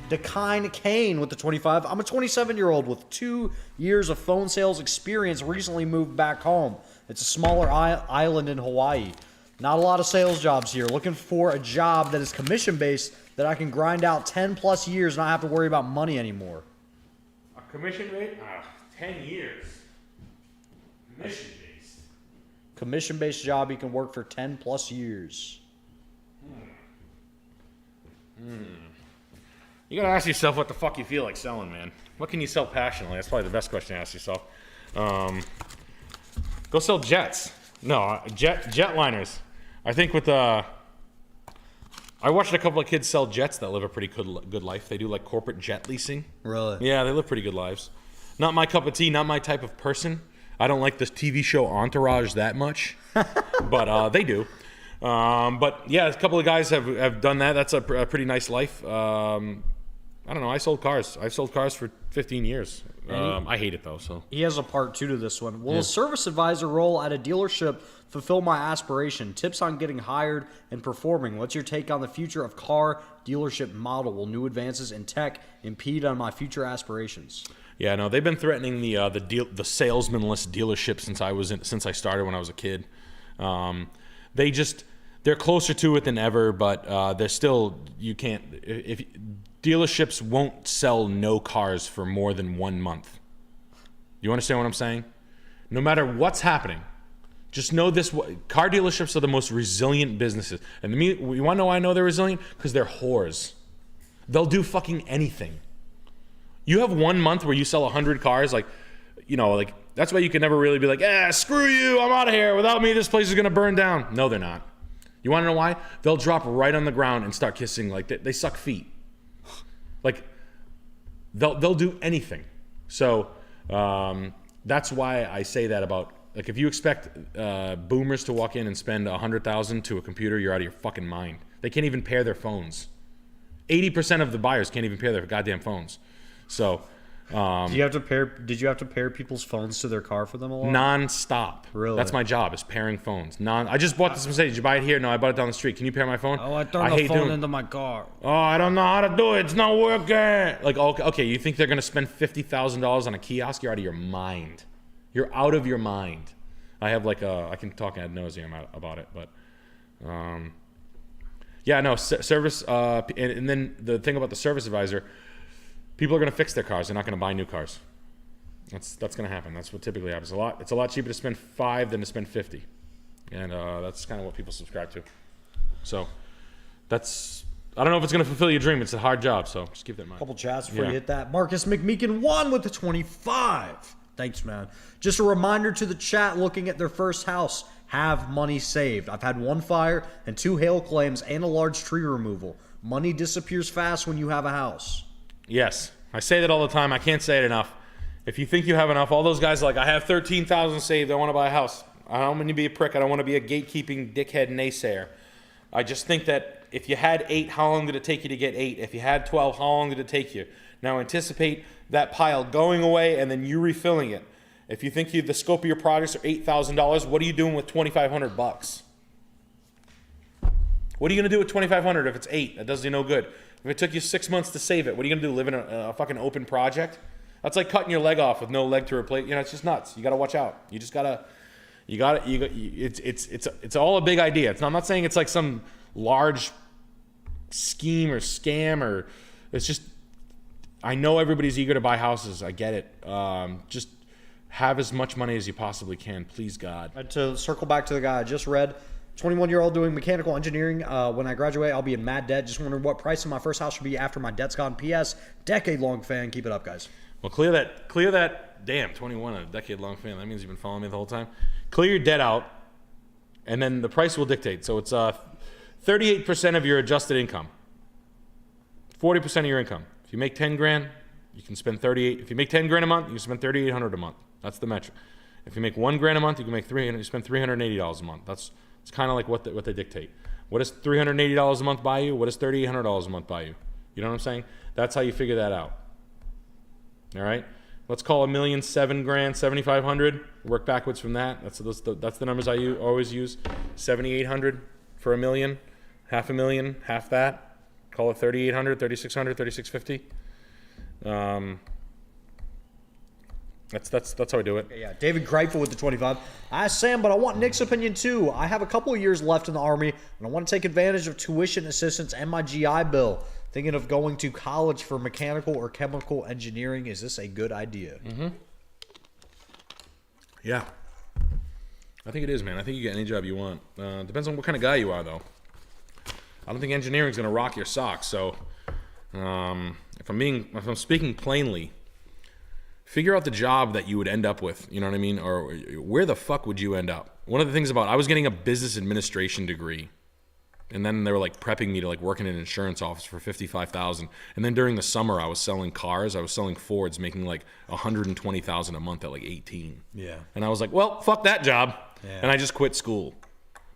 Decline Kane with the 25. I'm a 27-year-old with 2 years of phone sales experience, recently moved back home. It's a smaller island in Hawaii. Not a lot of sales jobs here. Looking for a job that is commission-based that I can grind out 10 plus years and not have to worry about money anymore. A commission-based? 10 years. Commission-based. Commission-based job you can work for 10 plus years. You gotta ask yourself what the fuck you feel like selling, man. What can you sell passionately? That's probably the best question to ask yourself. Go sell jets. No, jetliners. I think with I watched a couple of kids sell jets that live a pretty good life. They do like corporate jet leasing. Really? Yeah, they live pretty good lives. Not my cup of tea, not my type of person. I don't like this TV show Entourage that much, but they do. But yeah, a couple of guys have done that. That's a pretty nice life. I don't know. I sold cars. I've sold cars for 15 years. I hate it though. So he has a part 2 to this one. Will a service advisor role at a dealership fulfill my aspiration? Tips on getting hired and performing. What's your take on the future of car dealership model? Will new advances in tech impede on my future aspirations? Yeah, no, they've been threatening the salesmanless dealership since I started when I was a kid. They're closer to it than ever, but they're still, you can't, if dealerships won't sell no cars for more than 1 month. You understand what I'm saying? No matter what's happening, just know this, car dealerships are the most resilient businesses. And you want to know why I know they're resilient? Because they're whores. They'll do fucking anything. You have 1 month where you sell 100 cars, that's why you can never really be like, screw you, I'm out of here. Without me, this place is going to burn down. No, they're not. You want to know why? They'll drop right on the ground and start kissing. Like they suck feet. Like they'll do anything. So that's why I say that about, like, if you expect boomers to walk in and spend $100,000 to a computer, you're out of your fucking mind. They can't even pair their phones. 80% of the buyers can't even pair their goddamn phones. So. Did you have to pair people's phones to their car for them a lot? Non-stop. Really? That's my job, is pairing phones. I just bought this Mercedes. Did you buy it here? No, I bought it down the street. Can you pair my phone? Oh, I turned the phone into my car. Oh, I don't know how to do it. It's not working. Like, okay, you think they're going to spend $50,000 on a kiosk? You're out of your mind. You're out of your mind. I have I can talk ad nauseum about it, but yeah, no, service, and then the thing about the service advisor, people are going to fix their cars. They're not going to buy new cars. That's going to happen. That's what typically happens. It's a lot cheaper to spend $5 than to spend $50, and that's kind of what people subscribe to. So I don't know if it's going to fulfill your dream. It's a hard job, so just keep that in mind. Couple chats before you hit that. Marcus McMeekin 1 with the 25. Thanks, man. Just a reminder to the chat looking at their first house. Have money saved. I've had 1 fire and 2 hail claims and a large tree removal. Money disappears fast when you have a house. Yes, I say that all the time. I can't say it enough. If you think you have enough, all those guys are like, I have $13,000 saved. I want to buy a house. I don't want to be a prick. I don't want to be a gatekeeping dickhead naysayer. I just think that if you had 8, how long did it take you to get 8? If you had 12, how long did it take you? Now anticipate that pile going away and then you refilling it. If you think the scope of your projects are $8,000, what are you doing with $2,500? What are you going to do with $2,500 if it's 8? That does you no good. If it took you 6 months to save it, what are you going to do? Live in a fucking open project? That's like cutting your leg off with no leg to replace. It's just nuts. You got to watch out. You just got to, it's all a big idea. I'm not saying it's like some large scheme or scam, or it's just, I know everybody's eager to buy houses. I get it. Just have as much money as you possibly can, please God. And to circle back to the guy I just read, 21-year-old doing mechanical engineering. When I graduate, I'll be in mad debt. Just wondering what price of my first house should be after my debt's gone. P.S. Decade-long fan. Keep it up, guys. Well, clear that. Damn, 21, a decade-long fan. That means you've been following me the whole time. Clear your debt out, and then the price will dictate. So it's 38% of your adjusted income, 40% of your income. If you make 10 grand, you can spend 38. If you make 10 grand a month, you can spend 3,800 a month. That's the metric. If you make 1 grand a month, you can make 300. You spend $380 a month. It's kind of like what they dictate. What does $380 a month buy you? What does $3,800 a month buy you? You know what I'm saying? That's how you figure that out. All right. Let's call $1 million $7 grand, 7,500. Work backwards from that. That's the numbers I always use. 7,800 for $1 million, $500,000, half that. Call it 3,800, 3,600, 3,650. That's how I do it. Yeah, David Greifel with the 25. I asked Sam, but I want Nick's opinion too. I have a couple of years left in the Army, and I want to take advantage of tuition assistance and my GI Bill. Thinking of going to college for mechanical or chemical engineering. Is this a good idea? Mm-hmm. Yeah. I think it is, man. I think you get any job you want. Depends on what kind of guy you are, though. I don't think engineering's gonna rock your socks. So, if I'm speaking plainly, figure out the job that you would end up with. You know what I mean? Or where the fuck would you end up? One of the things I was getting a business administration degree, and then they were like prepping me to like work in an insurance office for $55,000. And then during the summer, I was selling cars. I was selling Fords, making like $120,000 a month at like 18. Yeah. And I was like, well, fuck that job. Yeah. And I just quit school.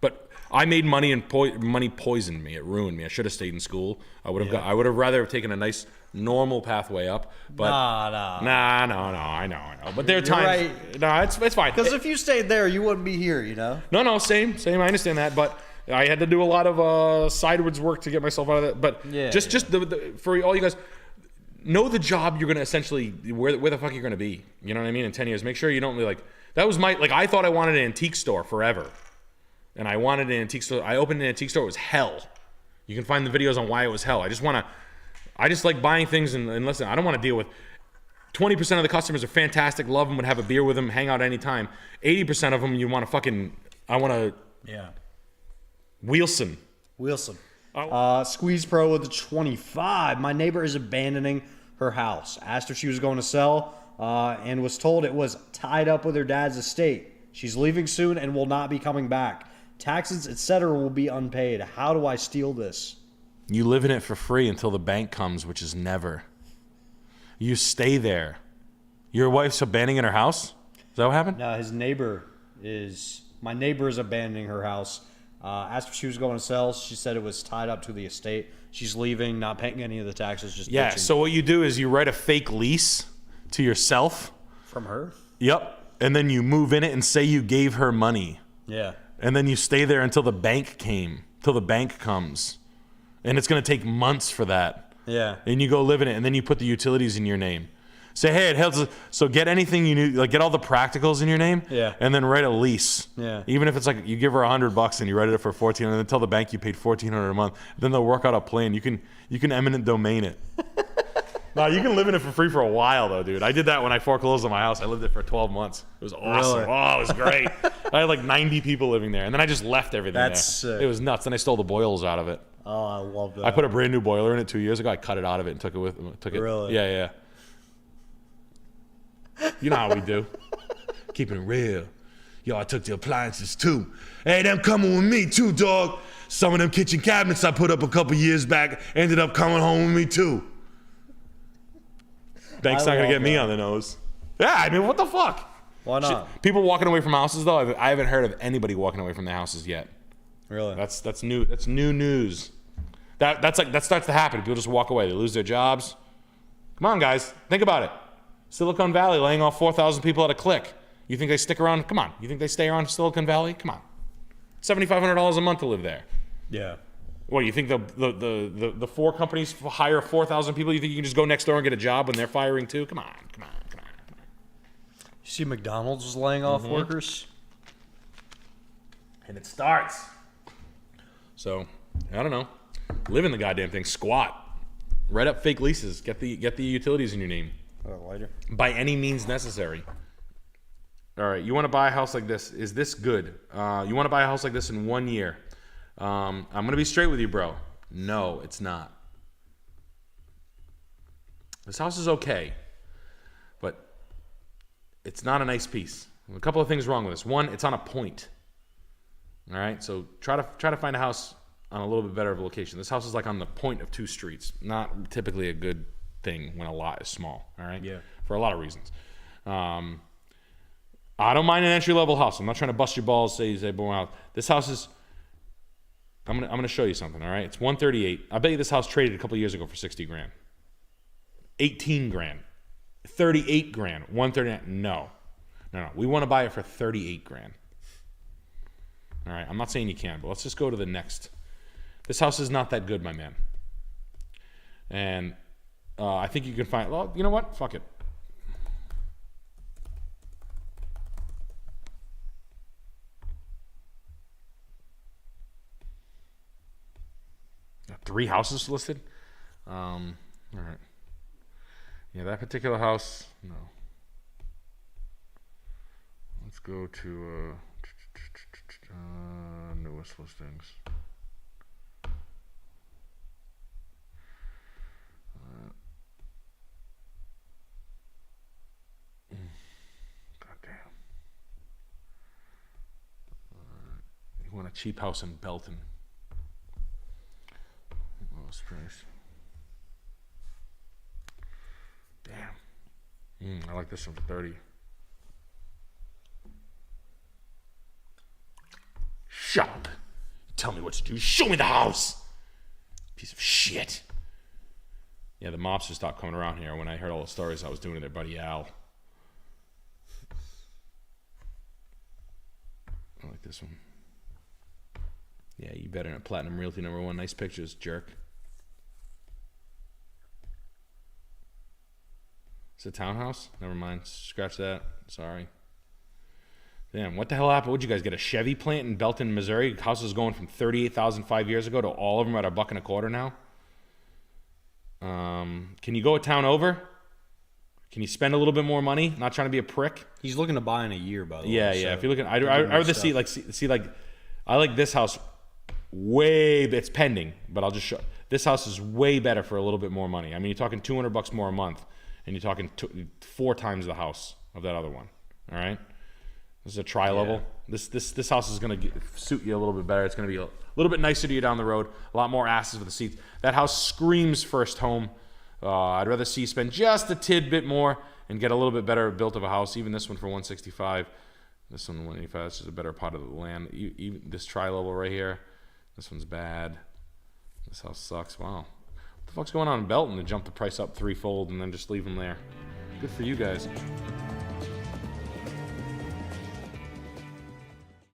But I made money, and money poisoned me. It ruined me. I should have stayed in school. I would have rather have taken a nice normal pathway up. But Nah. I know. But there are times. Right. No, it's fine. Because if you stayed there, you wouldn't be here, you know? No, same. I understand that, but I had to do a lot of sideways work to get myself out of that. But for all you guys, know the job you're gonna essentially where the fuck you're gonna be. You know what I mean? In 10 years, make sure you don't like. That was I thought I wanted an antique store forever, and I wanted an antique store. I opened an antique store. It was hell. You can find the videos on why it was hell. I just like buying things and listen. I don't want to deal with. 20% of the customers are fantastic. Love them. Would have a beer with them. Hang out anytime. 80% of them you want to fucking. I want to. Yeah. Wilson. Squeeze Pro with the 25. My neighbor is abandoning her house. Asked if she was going to sell and was told it was tied up with her dad's estate. She's leaving soon and will not be coming back. Taxes, etc. will be unpaid. How do I steal this? You live in it for free until the bank comes, which is never. You stay there. Your wife's abandoning her house? Is that what happened? No, my neighbor is abandoning her house. Asked if she was going to sell. She said it was tied up to the estate. She's leaving, not paying any of the taxes, just ditching. So what you do is you write a fake lease to yourself. From her? Yep. And then you move in it and say you gave her money. Yeah. And then you stay there until the bank comes. And it's going to take months for that. Yeah. And you go live in it, and then you put the utilities in your name. Say, hey, it helps. So get anything you need, like get all the practicals in your name. Yeah. And then write a lease. Yeah. Even if it's like you give her $100 and you write it for $1,400, and then tell the bank you paid $1,400 a month. Then they'll work out a plan. You can eminent domain it. No, you can live in it for free for a while though, dude. I did that when I foreclosed on my house. I lived it for 12 months. It was awesome. Really? Oh, it was great. I had like 90 people living there, and then I just left everything That's there. sick. It was nuts. Then I stole the boils out of it. Oh, I love that. I put a brand new boiler in it 2 years ago. I cut it out of it and took it. Really? Yeah. You know how we do. Keeping it real. Yo, I took the appliances too. Hey, them coming with me too, dog. Some of them kitchen cabinets I put up a couple years back ended up coming home with me too. Bank's not gonna get me on the nose. Yeah, I mean, what the fuck? Why not? People walking away from houses though, I haven't heard of anybody walking away from their houses yet. Really? That's new. That's new news. That starts to happen. People just walk away. They lose their jobs. Come on, guys. Think about it. Silicon Valley laying off 4,000 people at a click. You think they stick around? Come on. You think they stay around Silicon Valley? Come on. $7,500 a month to live there. Yeah. What, you think the four companies hire 4,000 people? You think you can just go next door and get a job when they're firing too? Come on. You see McDonald's was laying off workers? And it starts. So, I don't know. Live in the goddamn thing. Squat. Write up fake leases. Get the utilities in your name. Later. By any means necessary. All right, you want to buy a house like this. Is this good? You want to buy a house like this in 1 year. I'm going to be straight with you, bro. No, it's not. This house is okay, but it's not a nice piece. A couple of things wrong with this. One, it's on a point. All right, so try to find a house on a little bit better of a location. This house is like on the point of two streets. Not typically a good thing when a lot is small. All right. Yeah. For a lot of reasons. I don't mind an entry level house. I'm not trying to bust your balls. Say, boom, house. This house is. I'm gonna show you something. All right. It's 138. I bet you this house traded a couple years ago for 60 grand. 18 grand. 38 grand. 139. No. We want to buy it for 38 grand. All right. I'm not saying you can, but let's just go to the next. This house is not that good, my man. And I think you can find, well, you know what? Fuck it. Got 3 houses listed. All right. Yeah, that particular house, no. Let's go to newest listings. God damn. You want a cheap house in Belton? Lowest price. Damn. I like this one for 30. Shut up. Tell me what to do. Show me the house. Piece of shit. Yeah, the mobsters stopped coming around here when I heard all the stories I was doing to their buddy Al. I like this one. Yeah, you better than Platinum Realty #1. Nice pictures, jerk. It's a townhouse? Never mind. Scratch that. Sorry. Damn, what the hell happened? What'd you guys get? A Chevy plant in Belton, Missouri? Houses going from $38,000 5 years ago to all of them at $1.25 now? Can you go a town over? Can you spend a little bit more money? Not trying to be a prick. He's looking to buy in a year, by the way. Yeah. If you're looking, I'd rather see I like this house way. It's pending, but I'll just show. This house is way better for a little bit more money. I mean, you're talking $200 more a month, and you're talking 4 times the house of that other one. All right. This is a tri-level. Yeah. This house is going to suit you a little bit better. It's going to be a little bit nicer to you down the road. A lot more asses for the seats. That house screams first home. I'd rather see you spend just a tidbit more and get a little bit better built of a house. Even this one for $165. This one $185. This is a better part of the land. Even this tri-level right here. This one's bad. This house sucks. Wow. What the fuck's going on in Belton to jump the price up threefold and then just leave them there? Good for you guys.